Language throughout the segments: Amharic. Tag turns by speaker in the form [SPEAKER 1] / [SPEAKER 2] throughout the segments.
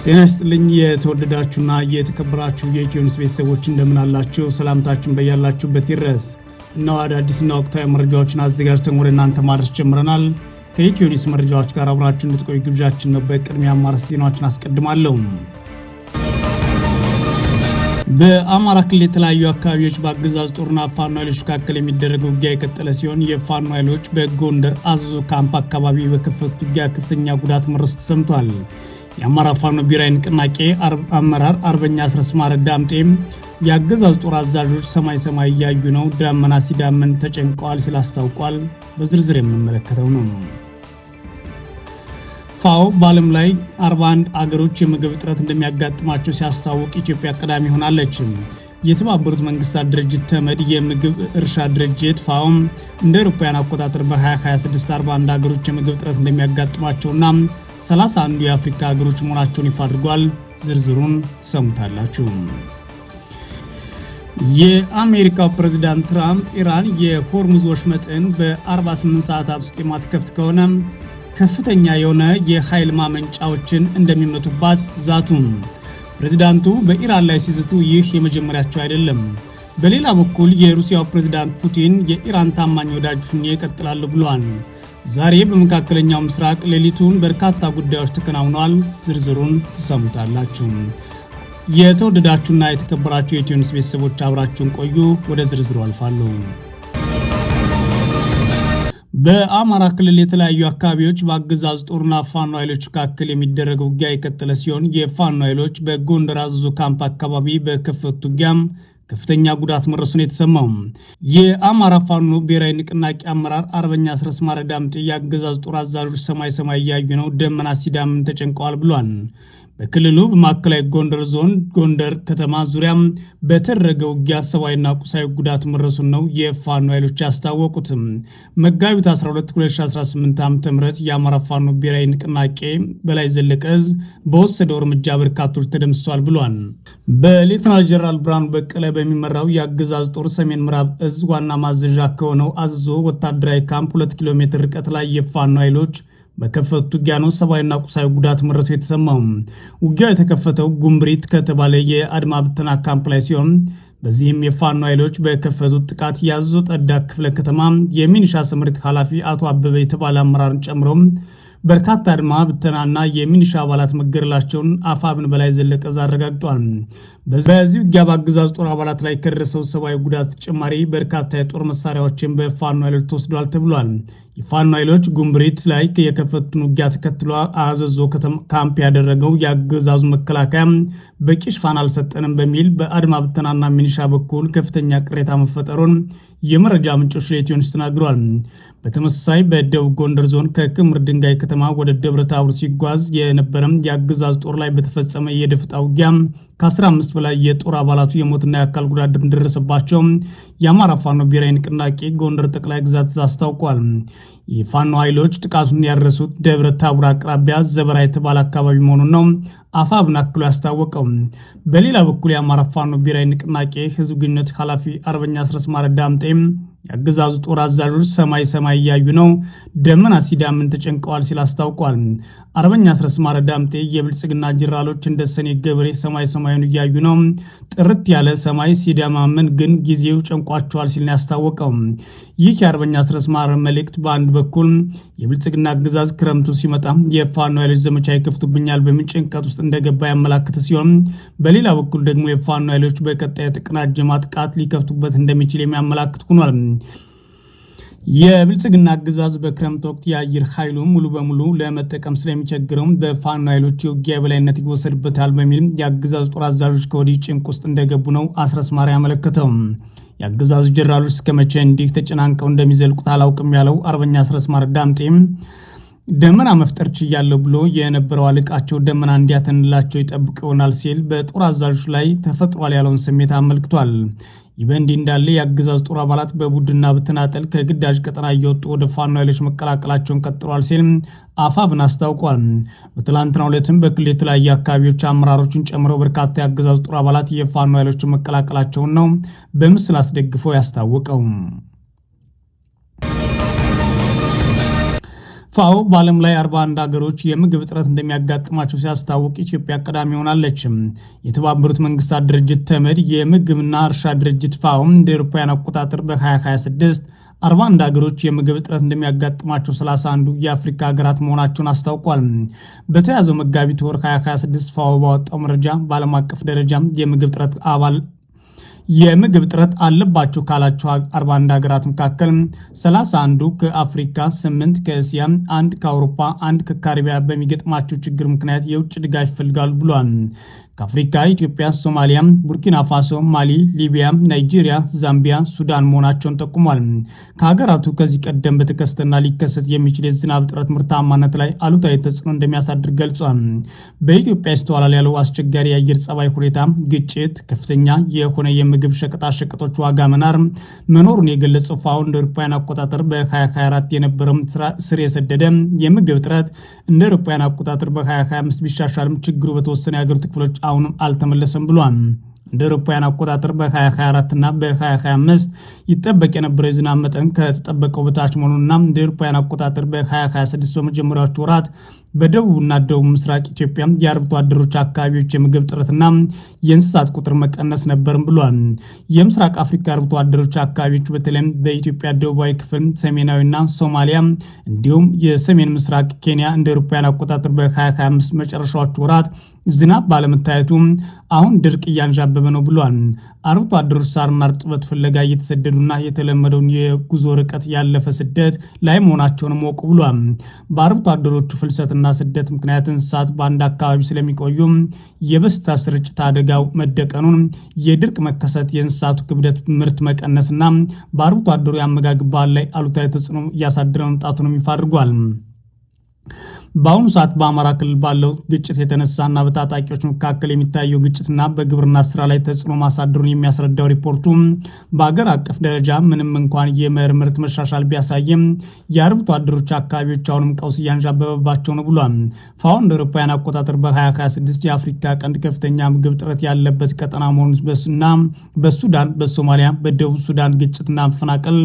[SPEAKER 1] ጤና ይስጥልኝ የተወደዳችሁና የተከበራችሁ የኢትዮ ኒውስ ቤተሰቦች እንደምን አላችሁ? ሰላምታችን በያላችሁበት ይድረስ። እነሆ አዳዲስና ወቅታዊ መረጃዎችን አዘጋጅተን ወደ እናንተ ማድረስ ጀምረናል። ከኢትዮ ኒውስ መረጃዎች ጋር አብራችሁ እንድትቆዩ ግብዣችን ነው። በቅድሚያ አማርስ ዜናዎችን አስቀድማለሁ። በአማራ ክልል የተለያዩ አካባቢዎች በአገዛዙ ጦርና ፋኖ ኃይሎች መካከል የሚደረገው ውጊያ የቀጠለ ሲሆን የፋኖ ኃይሎች በጎንደር አዘዞ ካምፕ አካባቢ በከፈቱት ውጊያ ከፍተኛ ጉዳት መድረሱ ተሰምቷል። የአማራ ፋኖ ብሔራዊ ንቅናቄ አመራር አርበኛ አስረስ ማረ ዳምጤም የአገዛዙ ጦር አዛዦች ሰማይ እያዩ ነው፣ ዳመና ሲዳመን ተጨንቀዋል ሲል አስታውቋል። በዝርዝር የምንመለከተው ነው። ፋኦ በዓለም ላይ 41 አገሮች የምግብ እጥረት እንደሚያጋጥማቸው ሲያስታውቅ ኢትዮጵያ ቀዳሚ ሆናለች። የተባበሩት መንግስታት ድርጅት ተመድ የምግብ እርሻ ድርጅት ፋኦ እንደ አውሮፓውያን አቆጣጠር በ2026 41 አገሮች የምግብ እጥረት እንደሚያጋጥማቸውና 31 የአፍሪካ ሀገሮች መሆናቸውን ይፋ አድርጓል። ዝርዝሩን ትሰሙታላችሁ። የአሜሪካው ፕሬዝዳንት ትራምፕ ኢራን የሆርሙዝ ወሽመጥን በ48 ሰዓታት ውስጥ የማትከፍት ከሆነ ከፍተኛ የሆነ የኃይል ማመንጫዎችን እንደሚመቱባት ዛቱ። ፕሬዝዳንቱ በኢራን ላይ ሲዝቱ ይህ የመጀመሪያቸው አይደለም። በሌላ በኩል የሩሲያው ፕሬዝዳንት ፑቲን የኢራን ታማኝ ወዳጅ ሆኜ እቀጥላለሁ ብለዋል። ዛሬ በመካከለኛው ምስራቅ ሌሊቱን በርካታ ጉዳዮች ተከናውነዋል። ዝርዝሩን ትሰሙታላችሁ። የተወደዳችሁና የተከበራችሁ የኢትዮ ኒውስ ቤተሰቦች አብራችሁን ቆዩ። ወደ ዝርዝሩ አልፋለሁ። በአማራ ክልል የተለያዩ አካባቢዎች በአገዛዙ ጦርና ፋኖ ኃይሎች መካከል የሚደረገው ውጊያ የቀጠለ ሲሆን የፋኖ ኃይሎች በጎንደር አዘዞ ካምፕ አካባቢ በከፈቱት ውጊያም ከፍተኛ ጉዳት መድረሱን የተሰማው የአማራ ፋኖ ብሔራዊ ንቅናቄ አመራር አርበኛ አስረስ ማረ ዳምጤ የአገዛዙ ጦር አዛዦች ሰማይ እያዩ ነው፣ ደመና ሲዳምን ተጨንቀዋል ብሏል። በክልሉ በማዕከላዊ ጎንደር ዞን ጎንደር ከተማ ዙሪያ በተደረገ ውጊያ ሰብአዊና ቁሳዊ ጉዳት መድረሱን ነው የፋኖ ኃይሎች ያስታወቁት። መጋቢት 12 2018 ዓ.ም የአማራ ፋኖ ብሔራዊ ንቅናቄ በላይ ዘለቀ ዕዝ በወሰደው እርምጃ በርካቶች ተደምስሰዋል ብሏል። በሌተናል ጀነራል ብርሃኑ በቀለ በሚመራው የአገዛዝ ጦር ሰሜን ምዕራብ ዕዝ ዋና ማዘዣ ከሆነው አዘዞ ወታደራዊ ካምፕ 2 ኪሎ ሜትር ርቀት ላይ የፋኖ ኃይሎች በከፈቱት ውጊያ ነው ሰብአዊና ቁሳዊ ጉዳት መድረሱ የተሰማው። ውጊያው የተከፈተው ጉምብሪት ከተባለ የአድማ ብተና ካምፕ ላይ ሲሆን በዚህም የፋኖ ኃይሎች በከፈቱት ጥቃት የአዘዞ ጠዳ ክፍለ ከተማ የሚኒሻ ስምሪት ኃላፊ አቶ አበበ የተባለ አመራርን ጨምሮ በርካታ አድማ ብተናና የሚኒሻ አባላት መገደላቸውን አፋብን በላይ ዘለቀ ዕዝ አረጋግጧል። በዚህ ውጊያ በአገዛዙ ጦር አባላት ላይ ከደረሰው ሰብአዊ ጉዳት ተጨማሪ በርካታ የጦር መሳሪያዎችን በፋኖ ኃይሎች ተወስዷል ተብሏል። የፋኖ ኃይሎች ጉምብሪት ላይ የከፈቱን ውጊያ ተከትሎ አዘዞ ካምፕ ያደረገው የአገዛዙ መከላከያ በቂ ሽፋን አልሰጠንም በሚል በአድማ ብተናና ሚኒሻ በኩል ከፍተኛ ቅሬታ መፈጠሩን የመረጃ ምንጮች ለኢትዮ ኒውስ ተናግረዋል። በተመሳሳይ በደቡብ ጎንደር ዞን ከክምር ድንጋይ ከተማ ወደ ደብረ ታቦር ሲጓዝ የነበረም የአገዛዙ ጦር ላይ በተፈጸመ የደፈጣ ውጊያ ከ15 በላይ የጦር አባላቱ የሞትና የአካል ጉዳት እንደደረሰባቸው የአማራ ፋኖ ብሔራዊ ንቅናቄ ጎንደር ጠቅላይ ግዛት አስታውቋል። የፋኖ ኃይሎች ጥቃቱን ያደረሱት ደብረ ታቦር አቅራቢያ ዘበራ የተባለ አካባቢ መሆኑን ነው አፋብን አክሎ ያስታወቀው። በሌላ በኩል የአማራ ፋኖ ብሔራዊ ንቅናቄ ህዝብ ግንኙነት ኃላፊ አርበኛ አስረስ ማረ ዳምጤም የአገዛዙ ጦር አዛዦች ሰማይ እያዩ ነው፣ ደመና ሲዳምን ተጨንቀዋል ሲል አስታውቋል። አርበኛ አስረስ ማረ ዳምጤ የብልጽግና ጀነራሎች እንደ ሰኔ ገብሬ ሰማዩን እያዩ ነው፣ ጥርት ያለ ሰማይ ሲዳማምን ግን ጊዜው ጨንቋቸዋል ሲል ያስታወቀው። ይህ የአርበኛ አስረስ ማረ መልእክት በአንድ በኩል የብልጽግና አገዛዝ ክረምቱ ሲመጣ የፋኖ ኃይሎች ዘመቻ ይከፍቱብኛል በሚል ጭንቀት ውስጥ እንደገባ ያመላክተ ሲሆን፣ በሌላ በኩል ደግሞ የፋኖ ኃይሎች በቀጣይ የተቀናጀ ማጥቃት ሊከፍቱበት እንደሚችል የሚያመላክት ሆኗል። የብልጽግና አገዛዝ በክረምት ወቅት የአየር ኃይሉ ሙሉ በሙሉ ለመጠቀም ስለሚቸግረው በፋኖ ኃይሎች የውጊያ የበላይነት ይወሰድበታል በሚል የአገዛዙ ጦር አዛዦች ከወዲህ ጭንቅ ውስጥ እንደገቡ ነው አስረስ ማረ ያመለከተው። የአገዛዙ ጀነራሎች እስከመቼ እንዲህ ተጨናንቀው እንደሚዘልቁት አላውቅም ያለው አርበኛ አስረስ ማረ ዳምጤም ደመና መፍጠር ችያለሁ ብሎ የነበረው አለቃቸው ደመና እንዲያተንላቸው ይጠብቅ ይሆናል ሲል በጦር አዛዦች ላይ ተፈጥሯል ያለውን ስሜት አመልክቷል። ይህ በእንዲህ እንዳለ የአገዛዝ ጦር አባላት በቡድንና በተናጠል ከግዳጅ ቀጠና እየወጡ ወደ ፋኖ ኃይሎች መቀላቀላቸውን ቀጥለዋል ሲል አፋብን አስታውቋል። በትላንትናው ዕለትም በክልል የተለያዩ አካባቢዎች አመራሮችን ጨምሮ በርካታ የአገዛዝ ጦር አባላት የፋኖ ኃይሎችን መቀላቀላቸውን ነው በምስል አስደግፈው ያስታወቀው። ፋኦ በዓለም ላይ 41 ሀገሮች የምግብ እጥረት እንደሚያጋጥማቸው ሲያስታውቅ ኢትዮጵያ ቀዳሚ ሆናለች። የተባበሩት መንግስታት ድርጅት ተመድ የምግብና እርሻ ድርጅት ፋኦ እንደ አውሮፓውያን አቆጣጠር በ2026 41 ሀገሮች የምግብ እጥረት እንደሚያጋጥማቸው 31 የአፍሪካ ሀገራት መሆናቸውን አስታውቋል። በተያዘው መጋቢት ወር 2026 ፋኦ ባወጣው መረጃ በዓለም አቀፍ ደረጃ የምግብ እጥረት አለባቸው ካላቸው 41 ሀገራት መካከል 31ዱ ከአፍሪካ፣ 8 ከእስያ፣ 1 ከአውሮፓ፣ 1 ከካሪቢያ በሚገጥማቸው ችግር ምክንያት የውጭ ድጋፍ ይፈልጋሉ ብሏል። ከአፍሪካ ኢትዮጵያ፣ ሶማሊያ፣ ቡርኪና ፋሶ፣ ማሊ፣ ሊቢያ፣ ናይጄሪያ፣ ዛምቢያ፣ ሱዳን መሆናቸውን ጠቁሟል። ከሀገራቱ ከዚህ ቀደም በተከሰተና ሊከሰት የሚችል የዝናብ እጥረት ምርታማነት ላይ አሉታዊ ተጽዕኖ እንደሚያሳድር ገልጿል። በኢትዮጵያ ይስተዋላል ያለው አስቸጋሪ የአየር ጸባይ ሁኔታ፣ ግጭት፣ ከፍተኛ የሆነ የምግብ ሸቀጣሸቀጦች ዋጋ መናር መኖሩን የገለጸው ፋኦ እንደ አውሮፓውያን አቆጣጠር በ2024 የነበረው ስር የሰደደ የምግብ እጥረት እንደ አውሮፓውያን አቆጣጠር በ2025 ቢሻሻልም ችግሩ በተወሰነ የሀገሪቱ ክፍሎች አሁንም አልተመለሰም ብሏል። እንደ አውሮፓውያን አቆጣጠር በ2024 እና በ2025 ይጠበቅ የነበረው የዝናብ መጠን ከተጠበቀው በታች መሆኑንና እንደ አውሮፓውያን አቆጣጠር በ2026 በመጀመሪያዎቹ ወራት በደቡብና ደቡብ ምስራቅ ኢትዮጵያ የአርብቶ አደሮች አካባቢዎች የምግብ እጥረትና የእንስሳት ቁጥር መቀነስ ነበርም ብሏል። የምስራቅ አፍሪካ አርብቶ አደሮች አካባቢዎች በተለይም በኢትዮጵያ ደቡባዊ ክፍል፣ ሰሜናዊና ሶማሊያ እንዲሁም የሰሜን ምስራቅ ኬንያ እንደ አውሮፓውያን አቆጣጠር በ2025 መጨረሻዎቹ ወራት ዝናብ ባለመታየቱ አሁን ድርቅ እያንዣበበ ነው ብሏል። አርብቶ አደሮች ሳርና እርጥበት ፍለጋ እየተሰደዱና የተለመደውን የጉዞ ርቀት ያለፈ ስደት ላይ መሆናቸውንም ወቁ ብሏል። በአርብቶ አደሮቹ ፍልሰትና ስደት ምክንያት እንስሳት በአንድ አካባቢ ስለሚቆዩ የበሽታ ስርጭት አደጋው መደቀኑን፣ የድርቅ መከሰት፣ የእንስሳቱ ክብደት ምርት መቀነስና በአርብቶ አደሩ የአመጋገብ ባህል ላይ አሉታዊ ተጽዕኖ እያሳደረ መምጣቱንም ይፋ አድርጓል። በአሁኑ ሰዓት በአማራ ክልል ባለው ግጭት የተነሳና በታጣቂዎች መካከል የሚታየው ግጭትና በግብርና ስራ ላይ ተጽዕኖ ማሳደሩን የሚያስረዳው ሪፖርቱ በአገር አቀፍ ደረጃ ምንም እንኳን የመኸር ምርት መሻሻል ቢያሳይም የአርብቶ አደሮች አካባቢዎች አሁንም ቀውስ እያንዣበበባቸው ነው ብሏል። ፋኦ እንደ አውሮፓውያን አቆጣጠር በ2026 የአፍሪካ ቀንድ ከፍተኛ ምግብ እጥረት ያለበት ቀጠና መሆኑን በሱዳን፣ በሶማሊያ፣ በደቡብ ሱዳን ግጭትና መፈናቀል፣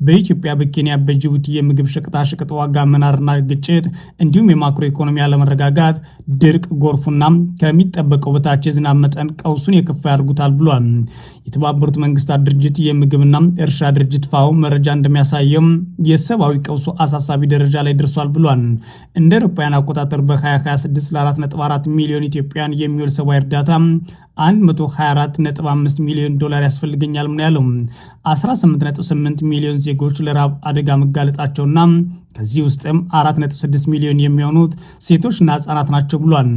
[SPEAKER 1] በኢትዮጵያ፣ በኬንያ፣ በጅቡቲ የምግብ ሸቀጣሸቀጥ ዋጋ መናርና ግጭት እንዲሁም የማክሮ ኢኮኖሚ አለመረጋጋት፣ ድርቅ፣ ጎርፉና ከሚጠበቀው በታች የዝናብ መጠን ቀውሱን የከፋ ያደርጉታል ብሏል። የተባበሩት መንግስታት ድርጅት የምግብና እርሻ ድርጅት ፋኦ መረጃ እንደሚያሳየው የሰብአዊ ቀውሱ አሳሳቢ ደረጃ ላይ ደርሷል ብሏል። እንደ አውሮፓውያን አቆጣጠር በ2026 ለ4.4 ሚሊዮን ኢትዮጵያን የሚውል ሰብአዊ እርዳታ 124.5 ሚሊዮን ዶላር ያስፈልገኛል ምን ያለው 18.8 ሚሊዮን ዜጎች ለራብ አደጋ መጋለጣቸውና ከዚህ ውስጥም 4.6 ሚሊዮን የሚሆኑት ሴቶችና ህጻናት ናቸው ብሏል።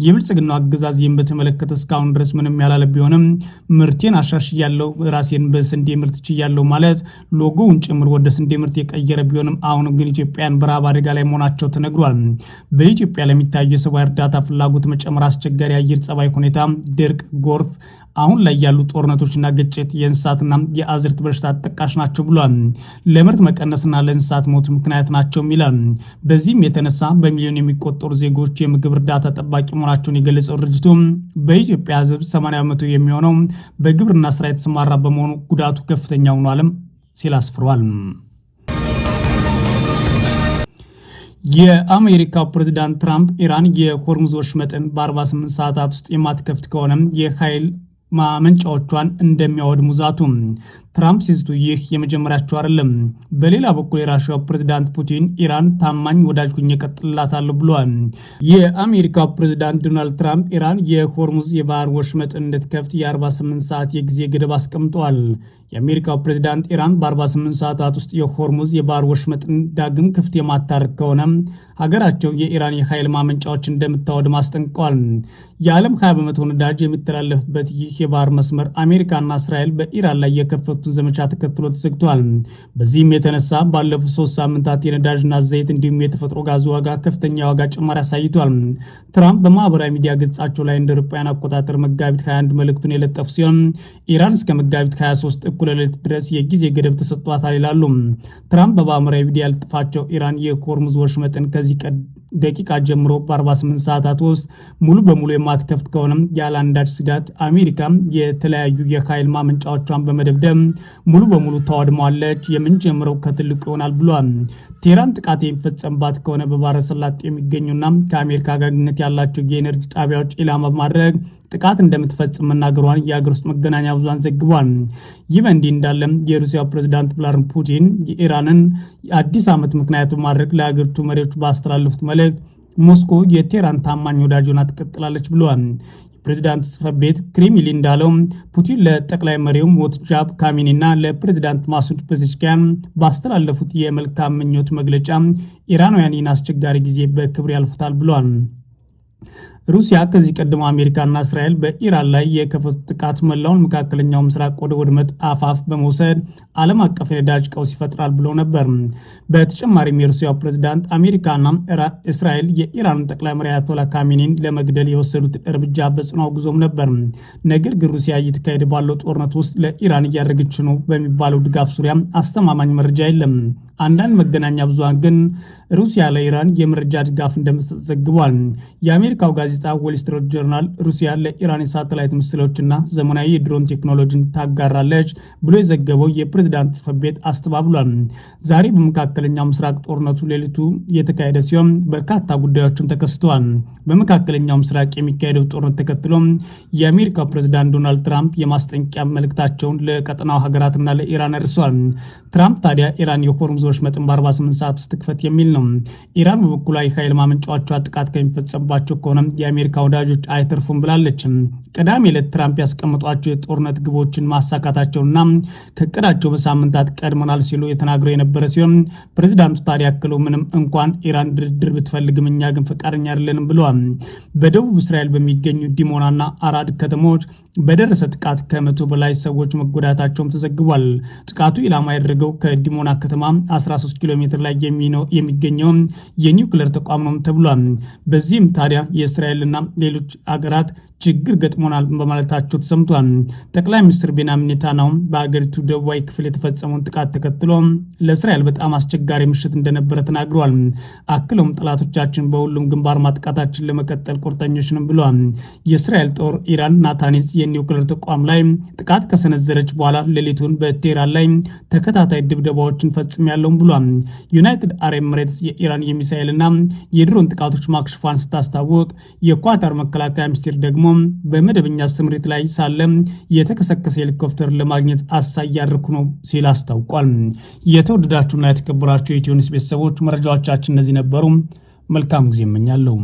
[SPEAKER 1] የብልጽግናው አገዛዝ ይህን በተመለከተ እስካሁን ድረስ ምንም ያላለ ቢሆንም ምርቴን አሻሽያለሁ፣ ራሴን በስንዴ ምርት ችያለሁ ማለት ሎጎውን ጭምር ወደ ስንዴ ምርት የቀየረ ቢሆንም አሁንም ግን ኢትዮጵያን በረሃብ አደጋ ላይ መሆናቸው ተነግሯል። በኢትዮጵያ ለሚታየው የሰብአዊ እርዳታ ፍላጎት መጨመር፣ አስቸጋሪ የአየር ጸባይ ሁኔታ፣ ድርቅ፣ ጎርፍ፣ አሁን ላይ ያሉ ጦርነቶችና ግጭት የእንስሳትና የአዝርት በሽታ ተጠቃሽ ናቸው ብሏል። ለምርት መቀነስና ለእንስሳት ሞት ምክንያት ናቸው ይላል። በዚህም የተነሳ በሚሊዮን የሚቆጠሩ ዜጎች የምግብ እርዳታ ጠባቂ መሆናቸውን የገለጸው ድርጅቱ በኢትዮጵያ ህዝብ 80% የሚሆነው በግብርና ስራ የተሰማራ በመሆኑ ጉዳቱ ከፍተኛ ሆኗልም ሲል አስፍሯል። የአሜሪካው ፕሬዝዳንት ትራምፕ ኢራን የሆርሙዝ ወሽመጥን በ48 ሰዓታት ውስጥ የማትከፍት ከሆነ የኃይል ማመንጫዎቿን እንደሚያወድሙ ዛቱ። ትራምፕ ሲዝቱ ይህ የመጀመሪያቸው አይደለም። በሌላ በኩል የራሽያው ፕሬዝዳንት ፑቲን ኢራን ታማኝ ወዳጅ ሁኜ እቀጥልላታለሁ ብለዋል። የአሜሪካው ፕሬዝዳንት ዶናልድ ትራምፕ ኢራን የሆርሙዝ የባህር ወሽመጥ እንድትከፍት የ48 ሰዓት የጊዜ ገደብ አስቀምጠዋል። የአሜሪካው ፕሬዝዳንት ኢራን በ48 ሰዓታት ውስጥ የሆርሙዝ የባህር ወሽመጥን ዳግም ክፍት የማታደርግ ከሆነ ሀገራቸው የኢራን የኃይል ማመንጫዎች እንደምታወድም አስጠንቅቀዋል። የዓለም 20% ነዳጅ የሚተላለፍበት ይህ የባህር መስመር አሜሪካና እስራኤል በኢራን ላይ የከፈቱን ዘመቻ ተከትሎ ተዘግቷል። በዚህም የተነሳ ባለፉት 3 ሳምንታት የነዳጅና ዘይት እንዲሁም የተፈጥሮ ጋዝ ዋጋ ከፍተኛ ዋጋ ጭማሪ አሳይቷል። ትራምፕ በማህበራዊ ሚዲያ ገጻቸው ላይ እንደ አውሮፓውያን አቆጣጠር መጋቢት 21 መልእክቱን የለጠፉ ሲሆን ኢራን እስከ መጋቢት 23 እኩለ ሌሊት ድረስ የጊዜ ገደብ ተሰጥቷታል ይላሉ። ትራምፕ በማህበራዊ ሚዲያ ያልጥፋቸው ኢራን የሆርሙዝ ወሽመጥን ደቂቃ ጀምሮ በ48 ሰዓታት ውስጥ ሙሉ በሙሉ የማትከፍት ከሆነም ያለ አንዳች ስጋት አሜሪካ የተለያዩ የኃይል ማመንጫዎቿን በመደብደብ ሙሉ በሙሉ ታወድመዋለች። የምንጀምረው ከትልቁ ይሆናል ብሏል። ቴህራን ጥቃት የሚፈጸምባት ከሆነ በባህረ ሰላጤ የሚገኙና ከአሜሪካ ጋር ግንኙነት ያላቸው የኤነርጂ ጣቢያዎች ኢላማ በማድረግ ጥቃት እንደምትፈጽም መናገሯን የአገር ውስጥ መገናኛ ብዙሃን ዘግቧል። ይህ በእንዲህ እንዳለ የሩሲያው ፕሬዝዳንት ቭላድሚር ፑቲን የኢራንን አዲስ ዓመት ምክንያት በማድረግ ለሀገሪቱ መሪዎች ባስተላለፉት መልእክት ሞስኮ የቴህራን ታማኝ ወዳጅ ሆና ትቀጥላለች ብለዋል። ፕሬዚዳንት ጽሕፈት ቤት ክሬምሊን እንዳለው ፑቲን ለጠቅላይ መሪው ሞትጃብ ካሚኒና ለፕሬዚዳንት ማሱድ ፔዜሽኪያን ባስተላለፉት የመልካም ምኞት መግለጫ ኢራናውያን ይህን አስቸጋሪ ጊዜ በክብር ያልፉታል ብለዋል። ሩሲያ ከዚህ ቀደም አሜሪካና እስራኤል በኢራን ላይ የከፈቱት ጥቃት መላውን መካከለኛው ምስራቅ ወደ ውድመት አፋፍ በመውሰድ ዓለም አቀፍ የነዳጅ ቀውስ ይፈጥራል ብለው ነበር። በተጨማሪም የሩሲያው ፕሬዝዳንት አሜሪካና እስራኤል የኢራን ጠቅላይ መሪ አያቶላ ካሚኒን ለመግደል የወሰዱት እርምጃ በጽኑ አውግዘውም ነበር። ነገር ግን ሩሲያ እየተካሄደ ባለው ጦርነት ውስጥ ለኢራን እያደረገች ነው በሚባለው ድጋፍ ዙሪያ አስተማማኝ መረጃ የለም። አንዳንድ መገናኛ ብዙሃን ግን ሩሲያ ለኢራን የመረጃ ድጋፍ እንደምትሰጥ ዘግቧል። የአሜሪካው ጋዜጣ ዎል ስትሪት ጆርናል ሩሲያ ለኢራን የሳተላይት ምስሎችና ዘመናዊ የድሮን ቴክኖሎጂን ታጋራለች ብሎ የዘገበው የፕሬዝዳንት ጽሕፈት ቤት አስተባብሏል። ዛሬ በመካከለኛው ምስራቅ ጦርነቱ ሌሊቱ የተካሄደ ሲሆን በርካታ ጉዳዮችን ተከስተዋል። በመካከለኛው ምስራቅ የሚካሄደው ጦርነት ተከትሎ የአሜሪካው ፕሬዝዳንት ዶናልድ ትራምፕ የማስጠንቀቂያ መልእክታቸውን ለቀጠናው ሀገራትና ለኢራን አድርሰዋል። ትራምፕ ታዲያ ኢራን የሆርሙዝ ወሽመጥን በ48 ሰዓት ውስጥ ትክፈት የሚል ነው። ኢራን በበኩሏ የኃይል ማመንጫዎቿ ጥቃት ከሚፈጸምባቸው ከሆነ የአሜሪካ ወዳጆች አይተርፉም ብላለች። ቅዳሜ ዕለት ትራምፕ ያስቀመጧቸው የጦርነት ግቦችን ማሳካታቸውና ከእቅዳቸው በሳምንታት ቀድመናል ሲሉ የተናገረው የነበረ ሲሆን ፕሬዚዳንቱ ታዲያ ያክለው ምንም እንኳን ኢራን ድርድር ብትፈልግም እኛ ግን ፈቃደኛ አይደለንም ብለዋል። በደቡብ እስራኤል በሚገኙ ዲሞናና አራድ ከተሞች በደረሰ ጥቃት ከ100 በላይ ሰዎች መጎዳታቸውም ተዘግቧል። ጥቃቱ ኢላማ ያደረገው ከዲሞና ከተማ 13 ኪሎ ሜትር ላይ የሚገኘው የኒውክሌር ተቋም ነው ተብሏል። በዚህም ታዲያ የእስራኤልና ሌሎች አገራት ችግር ገጥሞናል በማለታቸው ተሰምቷል። ጠቅላይ ሚኒስትር ቤንያሚን ኔታንያሁ በአገሪቱ ደቡባዊ ክፍል የተፈጸመውን ጥቃት ተከትሎ ለእስራኤል በጣም አስቸጋሪ ምሽት እንደነበረ ተናግረዋል። አክለውም ጠላቶቻችን በሁሉም ግንባር ማጥቃታችን ለመቀጠል ቁርጠኞች ነን ብለዋል። የእስራኤል ጦር ኢራን ናታንዝ የኒውክሌር ተቋም ላይ ጥቃት ከሰነዘረች በኋላ ሌሊቱን በቴህራን ላይ ተከታታይ ድብደባዎችን ፈጽሜያለሁ ብሏል። ዩናይትድ አረብ ኤሚሬትስ የኢራን የሚሳኤልና የድሮን ጥቃቶች ማክሸፏን ስታስታውቅ የኳታር መከላከያ ሚኒስቴር ደግሞ በመደበኛ ስምሪት ላይ ሳለ የተከሰከሰ ሄሊኮፕተር ለማግኘት አሳይ ያደረኩ ነው ሲል አስታውቋል። የተወደዳችሁና የተከበራችሁ የኢትዮ ኒውስ ቤተሰቦች መረጃዎቻችን እነዚህ ነበሩ። መልካም ጊዜ እመኛለሁ።